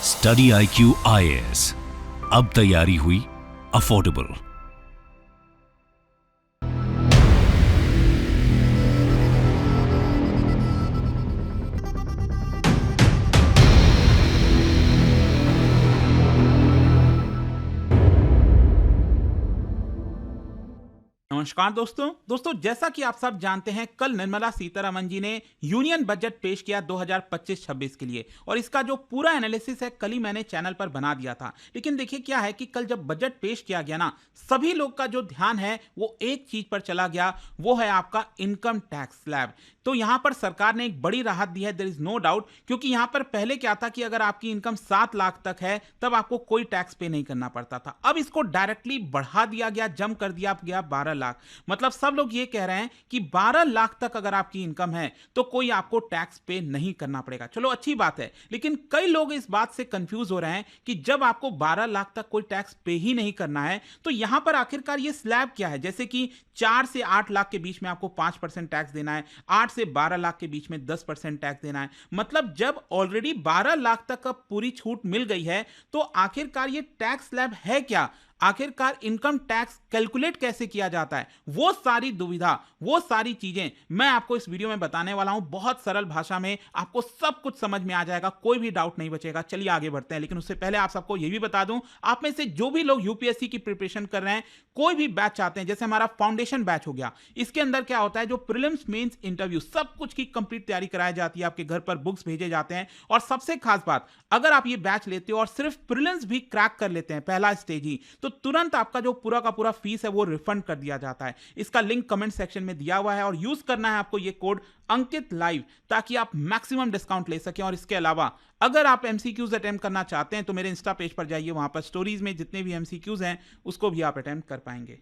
Study IQ IAS, अब तैयारी हुई अफोर्डेबल। नमस्कार दोस्तों जैसा कि आप सब जानते हैं, कल निर्मला सीतारमण जी ने यूनियन बजट पेश किया 2025-26 के लिए, और इसका जो पूरा एनालिसिस है कल ही मैंने चैनल पर बना दिया था। लेकिन देखिए क्या है कि कल जब बजट पेश किया गया ना, सभी लोग का जो ध्यान है वो एक चीज पर चला गया, वो है आपका इनकम टैक्स स्लैब। तो यहां पर सरकार ने एक बड़ी राहत दी है, देयर इज नो डाउट, क्योंकि यहां पर पहले क्या था कि अगर आपकी इनकम 7 लाख तक है तब आपको कोई टैक्स पे नहीं करना पड़ता था। अब इसको डायरेक्टली बढ़ा दिया गया, जम कर दिया गया 12 लाख। मतलब सब लोग ये कह रहे हैं कि 12 लाख तक अगर आपकी इनकम है तो कोई आपको टैक्स पे नहीं करना पड़ेगा। चलो अच्छी बात है, लेकिन कई लोग इस बात से कंफ्यूज हो रहे हैं कि जब आपको 12 लाख तक कोई टैक्स पे ही नहीं करना है तो यहां पर आखिरकार ये स्लैब क्या है। जैसे कि 4 से 8 लाख के बीच में आपको 5% टैक्स देना है, 8 से 12 लाख के बीच में 10% टैक्स देना है। मतलब जब ऑलरेडी 12 लाख तक का पूरी छूट मिल गई है तो आखिरकार ये टैक्स स्लैब है क्या, आखिरकार इनकम टैक्स कैलकुलेट कैसे किया जाता है, वो सारी दुविधा, वो सारी चीजें मैं आपको इस वीडियो में बताने वाला हूं। बहुत सरल भाषा में आपको सब कुछ समझ में आ जाएगा, कोई भी डाउट नहीं बचेगा। चलिए आगे बढ़ते हैं, लेकिन उससे पहले आप सबको यह भी बता दूं, आप में से जो भी लोग यूपीएससी की प्रिपरेशन कर रहे हैं, कोई भी बैच चाहते हैं, जैसे हमारा फाउंडेशन बैच हो गया, इसके अंदर क्या होता है, जो प्रीलिम्स मेंस इंटरव्यू सब कुछ की कंप्लीट तैयारी कराई जाती है, आपके घर पर बुक्स भेजे जाते हैं। और सबसे खास बात, अगर आप ये बैच लेते हो और सिर्फ प्रीलिम्स भी क्रैक कर लेते हैं, पहला स्टेज ही, तो तुरंत आपका जो पूरा का पूरा फीस है वो रिफंड कर दिया जाता है। इसका लिंक कमेंट सेक्शन में दिया हुआ है, और यूज करना है आपको ये कोड अंकित लाइव, ताकि आप मैक्सिमम डिस्काउंट ले सकें। और इसके अलावा अगर आप एमसीक्यूज अटेम्प्ट करना चाहते हैं तो मेरे इंस्टा पेज पर जाइए, वहां पर स्टोरीज में जितने भी एमसीक्यूज हैं उसको भी आप अटेम्प्ट कर पाएंगे।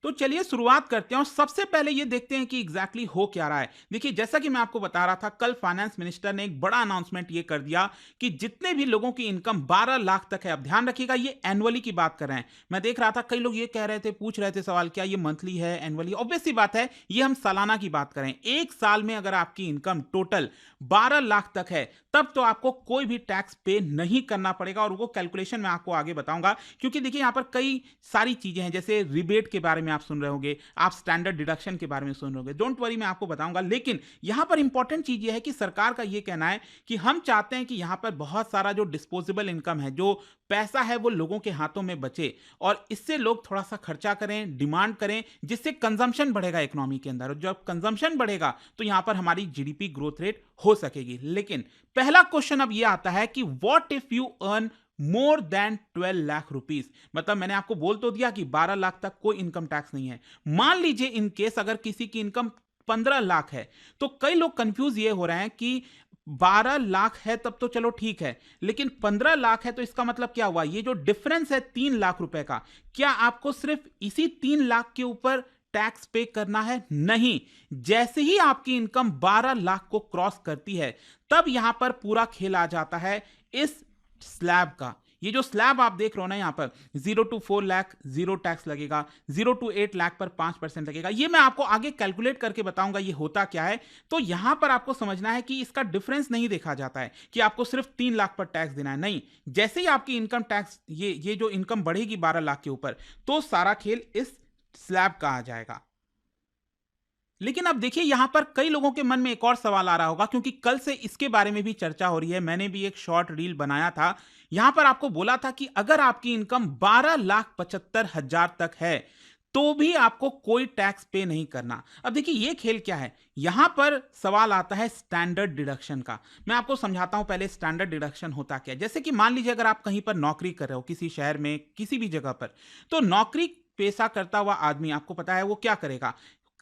तो चलिए शुरुआत करते हैं, और सबसे पहले ये देखते हैं कि एग्जैक्टली हो क्या रहा है। देखिए जैसा कि मैं आपको बता रहा था, कल फाइनेंस मिनिस्टर ने एक बड़ा अनाउंसमेंट ये कर दिया कि जितने भी लोगों की इनकम 12 लाख तक है, अब ध्यान रखिएगा ये एनुअली की बात कर रहे हैं। मैं देख रहा था कई लोग ये कह रहे थे, पूछ रहे थे सवाल, क्या ये मंथली है एनुअली? ऑब्वियस सी बात है, ये हम सालाना की बात करें। एक साल में अगर आपकी इनकम टोटल 12 लाख तक है तब तो आपको कोई भी टैक्स पे नहीं करना पड़ेगा, और वो कैलकुलेशन मैं आपको आगे बताऊंगा। क्योंकि देखिए यहां पर कई सारी चीजें हैं, जैसे रिबेट के बारे में आप सुन रहे होंगे, आप स्टैंडर्ड डिडक्शन के बारे में सुन रहे होंगे, डोंट वरी मैं आपको बताऊंगा। लेकिन यहां पर इंपॉर्टेंट चीज यह है कि सरकार का यह कहना है कि हम चाहते हैं कि यहां पर बहुत सारा जो डिस्पोजेबल इनकम है, जो पैसा है, वो लोगों के हाथों में बचे, और इससे लोग थोड़ा सा खर्चा करें, डिमांड करें, जिससे कंजम्पशन बढ़ेगा इकोनॉमी के अंदर। और जब कंजम्पशन बढ़ेगा तो यहां पर हमारी जीडीपी ग्रोथ रेट हो सकेगी। लेकिन पहला क्वेश्चन अब यह आता है कि what if you earn more than 12 lakh rupees. मतलब मैंने आपको बोल तो दिया कि 12 लाख तक कोई इनकम टैक्स नहीं है। मान लीजिए इन केस अगर किसी की इनकम 15 लाख है, तो कई लोग कंफ्यूज ये हो रहे हैं कि 12 लाख है तब तो चलो ठीक है, लेकिन 15 लाख है तो इसका मतलब क्या हुआ? ये जो डिफरेंस है 3 लाख रुपए का, क्या आपको सिर्फ इसी 3 लाख के ऊपर टैक्स पे करना है? नहीं, जैसे ही आपकी इनकम 12 लाख को क्रॉस करती है तब यहां पर पूरा खेल आ जाता है इस स्लैब का। ये जो स्लैब आप देख रहे हो ना, यहां पर 0 to 4 लाख 0 टैक्स लगेगा, 0 to 8 लाख पर 5% लगेगा। ये मैं आपको आगे कैलकुलेट करके बताऊंगा ये होता क्या है। तो यहां पर आपको समझना है कि इसका डिफरेंस नहीं देखा जाता है कि आपको सिर्फ 3 लाख पर टैक्स देना है। नहीं, जैसे ही आपकी इनकम टैक्स ये जो इनकम बढ़ेगी 12 लाख के ऊपर, तो सारा खेल इस स्लैब का आ जाएगा। लेकिन अब देखिए यहां पर कई लोगों के मन में एक और सवाल आ रहा होगा, क्योंकि कल से इसके बारे में भी चर्चा हो रही है। मैंने भी एक शॉर्ट रील बनाया था, यहां पर आपको बोला था कि अगर आपकी इनकम 12,75,000 तक है तो भी आपको कोई टैक्स पे नहीं करना। अब देखिए ये खेल क्या है, यहां पर सवाल आता है स्टैंडर्ड डिडक्शन का। मैं आपको समझाता हूं पहले स्टैंडर्ड डिडक्शन होता क्या है। जैसे कि मान लीजिए अगर आप कहीं पर नौकरी कर रहे हो, किसी शहर में, किसी भी जगह पर, तो नौकरी पेशा करता हुआ आदमी, आपको पता है वो क्या करेगा,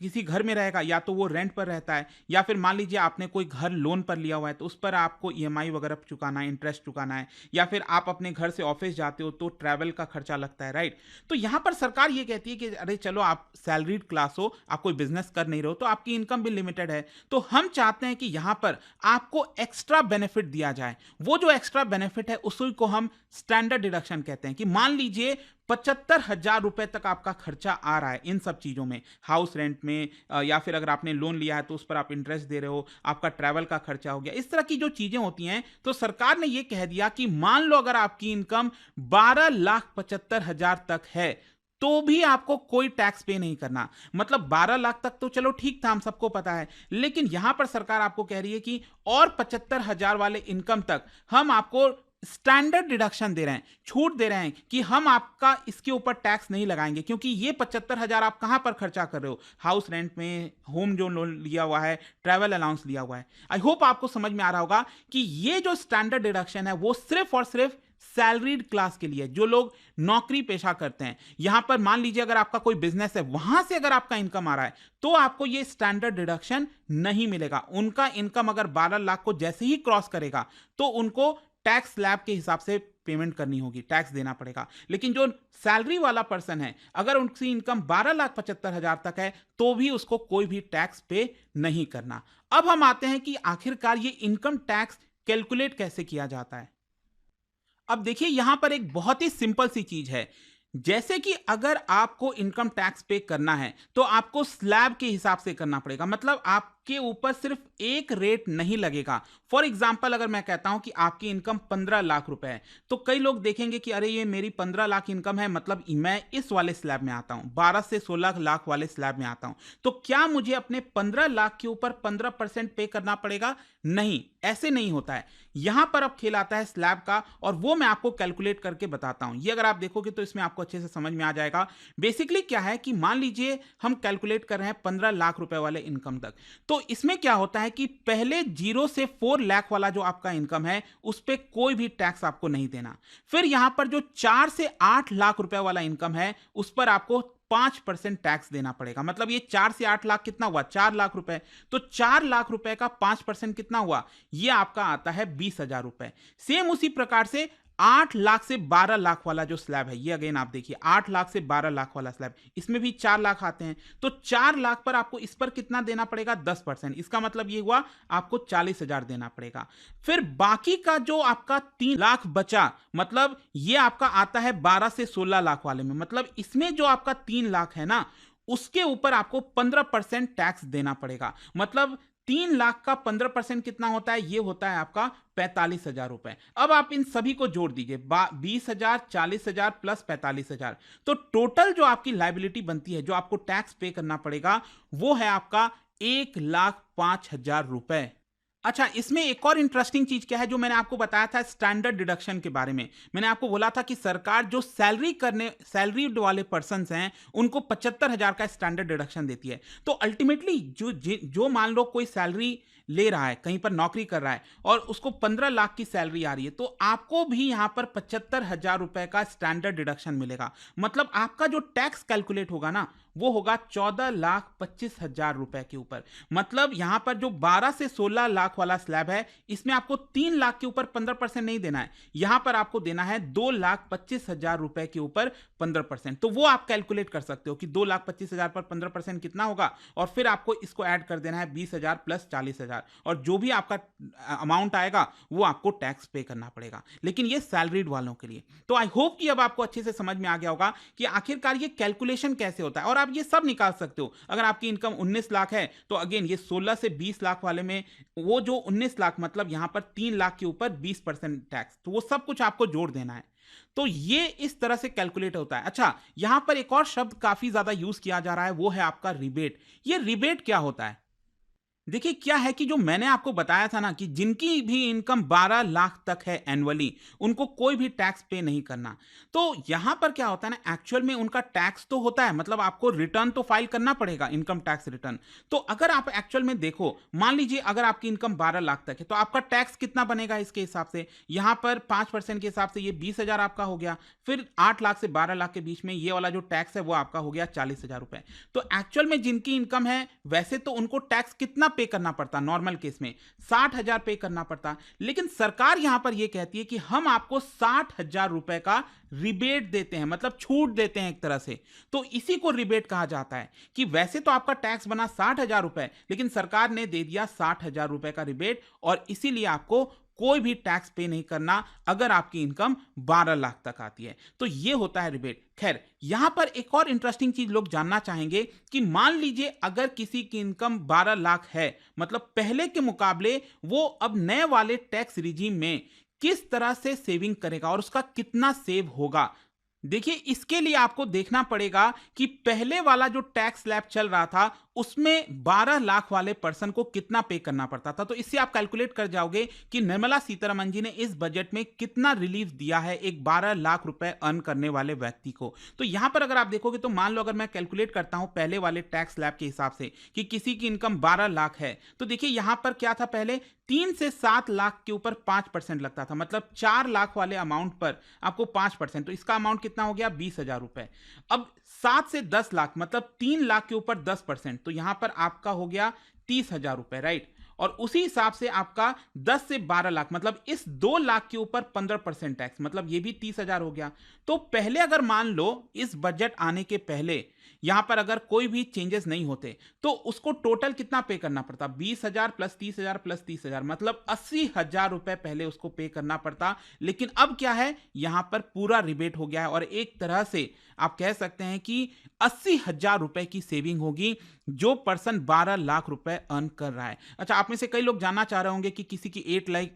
किसी घर में रहेगा, या तो वो रेंट पर रहता है, या फिर मान लीजिए आपने कोई घर लोन पर लिया हुआ है तो उस पर आपको ईएमआई वगैरह चुकाना है, इंटरेस्ट चुकाना है, या फिर आप अपने घर से ऑफिस जाते हो तो ट्रैवल का खर्चा लगता है, राइट। तो यहां पर सरकार ये कहती है कि अरे चलो आप सैलरीड क्लास हो, आप कोई बिजनेस कर नहीं रहे हो, तो आपकी इनकम भी लिमिटेड है, तो हम चाहते हैं कि यहां पर आपको एक्स्ट्रा बेनिफिट दिया जाए। वो जो एक्स्ट्रा बेनिफिट है उसी को हम स्टैंडर्ड डिडक्शन कहते हैं। कि मान लीजिए 75,000 रुपए तक आपका खर्चा आ रहा है इन सब चीज़ों में, हाउस रेंट में या फिर अगर आपने लोन लिया है तो उस पर आप इंटरेस्ट दे रहे हो, आपका ट्रैवल का खर्चा हो गया, इस तरह की जो चीज़ें होती हैं, तो सरकार ने ये कह दिया कि मान लो अगर आपकी इनकम 12,75,000 तक है, तो भी आपको कोई टैक्स पे नहीं करना। मतलब 12 लाख तक तो चलो ठीक था, हम सबको पता है, लेकिन यहां पर सरकार आपको कह रही है कि और 75,000 वाले इनकम तक हम आपको स्टैंडर्ड डिडक्शन दे रहे हैं, छूट दे रहे हैं कि हम आपका इसके ऊपर टैक्स नहीं लगाएंगे, क्योंकि ये 75,000 आप कहां पर खर्चा कर रहे हो, हाउस रेंट में, होम जो लोन लिया हुआ है, ट्रैवल अलाउंस लिया हुआ है। आई होप आपको समझ में आ रहा होगा कि ये जो स्टैंडर्ड डिडक्शन है वो सिर्फ और सिर्फ सैलरीड क्लास के लिए, जो लोग नौकरी पेशा करते हैं। यहां पर मान लीजिए अगर आपका कोई बिजनेस है, वहां से अगर आपका इनकम आ रहा है, तो आपको ये स्टैंडर्ड डिडक्शन नहीं मिलेगा। उनका इनकम अगर 12 लाख को जैसे ही क्रॉस करेगा, तो उनको टैक्स स्लैब के हिसाब से पेमेंट करनी होगी, टैक्स देना पड़ेगा। लेकिन जो सैलरी वाला पर्सन है, अगर उनकी इनकम 12,75,000 तक है, तो भी उसको कोई भी टैक्स पे नहीं करना। अब हम आते हैं कि आखिरकार ये इनकम टैक्स कैलकुलेट कैसे किया जाता है। अब देखिए यहां पर एक बहुत ही सिंपल सी चीज है, जैसे कि अगर आपको इनकम टैक्स पे करना है तो आपको स्लैब के हिसाब से करना पड़ेगा, मतलब आपके ऊपर सिर्फ एक रेट नहीं लगेगा। फॉर एग्जांपल अगर मैं कहता हूं कि आपकी इनकम 15 लाख रुपए है, तो कई लोग देखेंगे कि अरे ये मेरी 15 लाख इनकम है, मतलब मैं इस वाले स्लैब में आता हूं, 12 से 16 लाख वाले स्लैब में आता हूं, तो क्या मुझे अपने 15 लाख के ऊपर 15% पे करना पड़ेगा? नहीं, ऐसे नहीं होता है। यहां पर अब खेल आता है स्लैब का, और वो मैं आपको कैलकुलेट करके बताता हूं। ये अगर आप देखोगे तो इसमें आपको अच्छे से समझ में आ जाएगा। बेसिकली क्या है कि मान लीजिए हम कैलकुलेट कर रहे हैं 15 लाख रुपए वाले इनकम तक, तो इसमें क्या होता है कि पहले 0 से 4 लाख वाला जो आपका इनकम है, उस पर कोई भी टैक्स आपको नहीं देना। फिर यहां पर जो 4 से 8 लाख रुपए वाला इनकम है, उस पर आपको 5% टैक्स देना पड़ेगा। मतलब ये 4 से 8 लाख कितना हुआ? 4 लाख रुपए। तो 4 लाख रुपए का 5% कितना हुआ? ये आपका आता है 20,000 रुपए। सेम उसी प्रकार से 8 लाख से 12 लाख वाला जो स्लैब है, ये अगेन आप देखिए 8 लाख से 12 लाख वाला स्लैब, इसमें भी 4 लाख आते हैं, तो 4 लाख पर आपको इस पर कितना देना पड़ेगा? 10%। इसका मतलब ये हुआ आपको 40,000 देना पड़ेगा। फिर बाकी का जो आपका 3 लाख बचा, मतलब ये आपका आता है 12 से 16 लाख वाले में, मतलब इसमें जो आपका 3 लाख है ना, उसके ऊपर आपको 15% टैक्स देना पड़ेगा। मतलब 3 लाख का 15% कितना होता है? ये होता है आपका 45,000 रुपए। अब आप इन सभी को जोड़ दीजिए, 20,000, 40,000 प्लस 45,000, तो टोटल जो आपकी लायबिलिटी बनती है, जो आपको टैक्स पे करना पड़ेगा, वो है आपका 1,05,000 रुपए। अच्छा, इसमें एक और इंटरेस्टिंग चीज क्या है, जो मैंने आपको बताया था स्टैंडर्ड डिडक्शन के बारे में। मैंने आपको बोला था कि सरकार जो सैलरी वाले पर्सन्स हैं, उनको 75,000 का स्टैंडर्ड डिडक्शन देती है। तो अल्टीमेटली जो मान लो कोई सैलरी ले रहा है, कहीं पर नौकरी कर रहा है, और उसको 15 लाख की सैलरी आ रही है, तो आपको भी यहां पर 75,000 रुपए का स्टैंडर्ड डिडक्शन मिलेगा। मतलब आपका जो टैक्स कैलकुलेट होगा ना, वो होगा 14,25,000 रुपए के ऊपर। मतलब यहां पर जो 12 से 16 लाख वाला स्लैब है, इसमें आपको 3 लाख के ऊपर 15% नहीं देना है, यहां पर आपको देना है 2,25,000 रुपए के ऊपर 15%। तो वो आप कैलकुलेट कर सकते हो कि 2,25,000 पर 15% कितना होगा, और फिर आपको इसको ऐड कर देना है 20,000 प्लस 40,000, और जो भी आपका अमाउंट आएगा वो आपको टैक्स पे करना पड़ेगा। लेकिन ये सैलरीड वालों के लिए। तो आई होप कि अब आपको अच्छे से समझ में आ गया होगा कि आखिरकार ये कैलकुलेशन कैसे होता है, और आप ये सब निकाल सकते हो। अगर आपकी इनकम 19 लाख है, तो अगेन ये 16 से 20 लाख वाले में वो जो 19 लाख, मतलब यहां पर 3 लाख के ऊपर 20% टैक्स, तो वो सब कुछ आपको जोड़ देना है। तो ये इस तरह से कैलकुलेट होता है। अच्छा, यहां पर एक और शब्द काफी ज्यादा यूज किया जा रहा है, वो है आपका रिबेट। ये रिबेट क्या होता है? देखिए क्या है कि जो मैंने आपको बताया था ना कि जिनकी भी इनकम 12 लाख तक है एनुअली, उनको कोई भी टैक्स पे नहीं करना। तो यहां पर क्या होता है ना, एक्चुअल में उनका टैक्स तो होता है, मतलब आपको रिटर्न तो फाइल करना पड़ेगा, इनकम टैक्स रिटर्न। तो अगर आप एक्चुअल में देखो, मान लीजिए अगर आपकी इनकम 12 लाख तक है, तो आपका टैक्स कितना बनेगा इसके हिसाब से? यहां पर 5% के हिसाब से ये 20,000 आपका हो गया। फिर 8 लाख से 12 लाख के बीच में ये वाला जो टैक्स है वो आपका हो गया 40,000 रुपए। तो एक्चुअल में जिनकी इनकम है, वैसे तो उनको टैक्स कितना पे करना पड़ता, नॉर्मल केस में 60,000 पे करना पड़ता, लेकिन सरकार यहां पर यह कहती है कि हम आपको 60,000 रुपए का रिबेट देते हैं, मतलब छूट देते हैं एक तरह से। तो इसी को रिबेट कहा जाता है कि वैसे तो आपका टैक्स बना 60,000 रुपए, लेकिन सरकार ने दे दिया 60,000 रुपए का रिबेट, और इसीलिए आपको कोई भी टैक्स पे नहीं करना अगर आपकी इनकम 12 लाख तक आती है। तो ये होता है रिबेट। खैर, यहां पर एक और इंटरेस्टिंग चीज लोग जानना चाहेंगे कि मान लीजिए अगर किसी की इनकम 12 लाख है, मतलब पहले के मुकाबले वो अब नए वाले टैक्स रिजीम में किस तरह से सेविंग करेगा और उसका कितना सेव होगा। देखिए, इसके लिए आपको देखना पड़ेगा कि पहले वाला जो टैक्स स्लैब चल रहा था उसमें 12 लाख वाले पर्सन को कितना पे करना पड़ता था। तो इससे आप कैलकुलेट कर जाओगे कि निर्मला सीतारमण जी ने इस बजट में कितना रिलीफ दिया है एक 12 लाख रुपए अर्न करने वाले व्यक्ति को। तो यहां पर अगर आप देखोगे तो मान लो अगर मैं कैलकुलेट करता हूं पहले वाले टैक्स स्लैब के हिसाब से कि किसी की इनकम 12 लाख है, तो देखिए यहां पर क्या था, पहले 3 से 7 लाख के ऊपर 5% लगता था, मतलब 4 लाख वाले अमाउंट पर आपको 5%, तो इसका अमाउंट कितना हो गया 20,000 रुपए। अब 7 से 10 लाख मतलब 3 लाख के ऊपर 10%, तो यहां पर आपका हो गया 30,000 रुपए, राइट। और उसी हिसाब से आपका 10 से 12 लाख मतलब इस 2 लाख के ऊपर 15% टैक्स, मतलब ये भी 30,000 हो गया। तो पहले अगर मान लो इस बजट आने के पहले यहां पर अगर कोई भी चेंजेस नहीं होते तो उसको टोटल कितना पे करना पड़ता, 20,000 प्लस 30,000 प्लस 30,000, मतलब 80,000 रुपए पहले उसको पे करना पड़ता। लेकिन अब क्या है, यहां पर पूरा रिबेट हो गया है और एक तरह से आप कह सकते हैं कि 80,000 रुपए की सेविंग होगी जो पर्सन 12 लाख रुपए अर्न कर रहा है। अच्छा, आप में से कई लोग जानना चाह रहे होंगे कि किसी की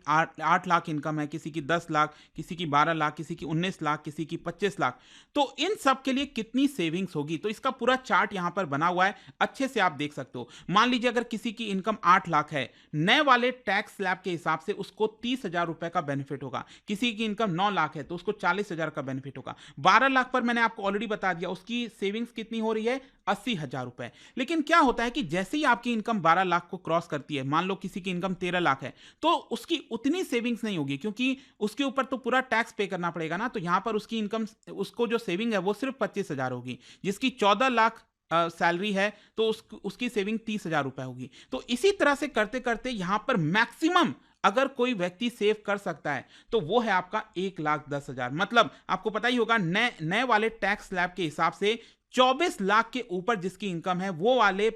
8 लाख इनकम है, किसी की 10 लाख, किसी की 12 लाख, किसी की 19 लाख, किसी की 25 लाख, तो इन सब के लिए कितनी सेविंग्स होगी। तो इसका पूरा चार्ट यहां पर बना हुआ है, अच्छे से आप देख सकते हो। मान लीजिए अगर किसी की इनकम 8 लाख है, नए वाले टैक्स स्लैब के हिसाब से उसको 30,000 रुपए का बेनिफिट होगा। किसी की इनकम 9 लाख है तो उसको 40,000 का बेनिफिट होगा। 12 लाख पर मैंने आपको ऑलरेडी बता दिया उसकी सेविंग्स कितनी हो रही है, 80,000 रुपए। लेकिन क्या होता है कि जैसे ही आपकी इनकम 12 लाख को क्रॉस करती है, मान लो किसी की इनकम 13 लाख है, तो उसकी उतनी सेविंग्स नहीं होगी क्योंकि उसके ऊपर तो पूरा टैक्स पे करना पड़ेगा ना। तो यहां पर उसकी इनकम, उसको जो सेविंग है वो सिर्फ 25,000 होगी। जिसकी 14 लाख सैलरी है तो उसकी सेविंग 30,000 रुपए होगी। तो इसी तरह से करते करते यहां पर मैक्सिमम अगर कोई व्यक्ति सेव कर सकता है तो वो है आपका 1,10,000। मतलब आपको पता ही होगा नए वाले टैक्स स्लैब के हिसाब से 24 लाख के ऊपर जिसकी इनकम है वो वाले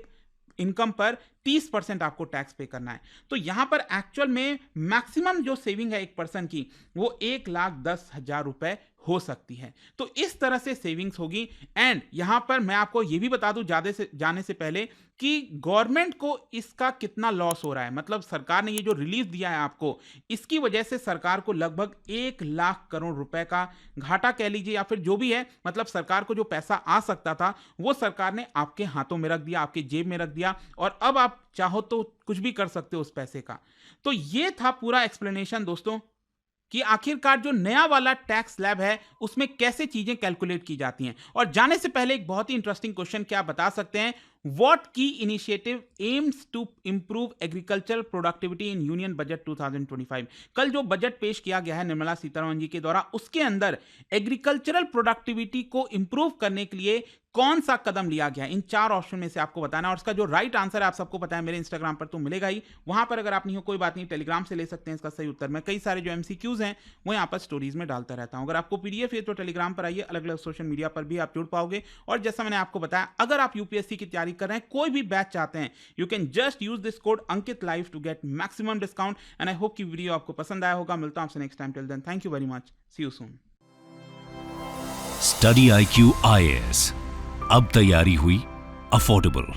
इनकम पर 30% आपको टैक्स पे करना है। तो यहां पर एक्चुअल में मैक्सिमम जो सेविंग है एक पर्सन की वो 1,10,000 रुपए हो सकती है। तो इस तरह से सेविंग्स होगी। एंड यहां पर मैं आपको यह भी बता दूं जाने से पहले कि गवर्नमेंट को इसका कितना लॉस हो रहा है। मतलब सरकार ने ये जो रिलीफ दिया है आपको, इसकी वजह से सरकार को लगभग 1 लाख करोड़ रुपए का घाटा कह लीजिए या फिर जो भी है, मतलब सरकार को जो पैसा आ सकता था वो सरकार ने आपके हाथों में रख दिया, आपके जेब में रख दिया, और अब आप चाहो तो कुछ भी कर सकते हो उस पैसे का। तो ये था पूरा एक्सप्लेनेशन दोस्तों कि आखिरकार जो नया वाला टैक्स स्लैब है उसमें कैसे चीजें कैलकुलेट की जाती हैं। और जाने से पहले एक बहुत ही इंटरेस्टिंग क्वेश्चन, क्या आप बता सकते हैं what key initiative aims to improve agricultural productivity in union budget 2025। कल जो बजट पेश किया गया है निर्मला सीतारमण जी के द्वारा, उसके अंदर एग्रीकल्चरल प्रोडक्टिविटी को इंप्रूव करने के लिए कौन सा कदम लिया गया, इन 4 ऑप्शन में से आपको बताना। और इसका जो राइट आंसर है आप सबको पता है, मेरे इंस्टाग्राम पर तो मिलेगा ही, वहां पर अगर आप नहीं हो कोई बात नहीं, टेलीग्राम से ले सकते हैं इसका सही उत्तर। मैं कई सारे जो एमसीक्यूज हैं वो यहाँ पर स्टोरीज में डालता रहता हूं। अगर आपको पीडीएफ है तो टेलीग्राम पर आइए, अलग अलग सोशल मीडिया पर भी आप जुड़ पाओगे। और जैसा मैंने आपको बताया, अगर आप यूपीएससी की तैयारी कर रहे हैं, कोई भी बैच चाहते हैं, you can just use this code Ankit live to get maximum discount. And I hope कि वीडियो आपको पसंद आया होगा। मिलता हूं आपसे next time, till then thank you very much, see you soon. Study IQ IAS, अब तैयारी हुई अफोर्डेबल।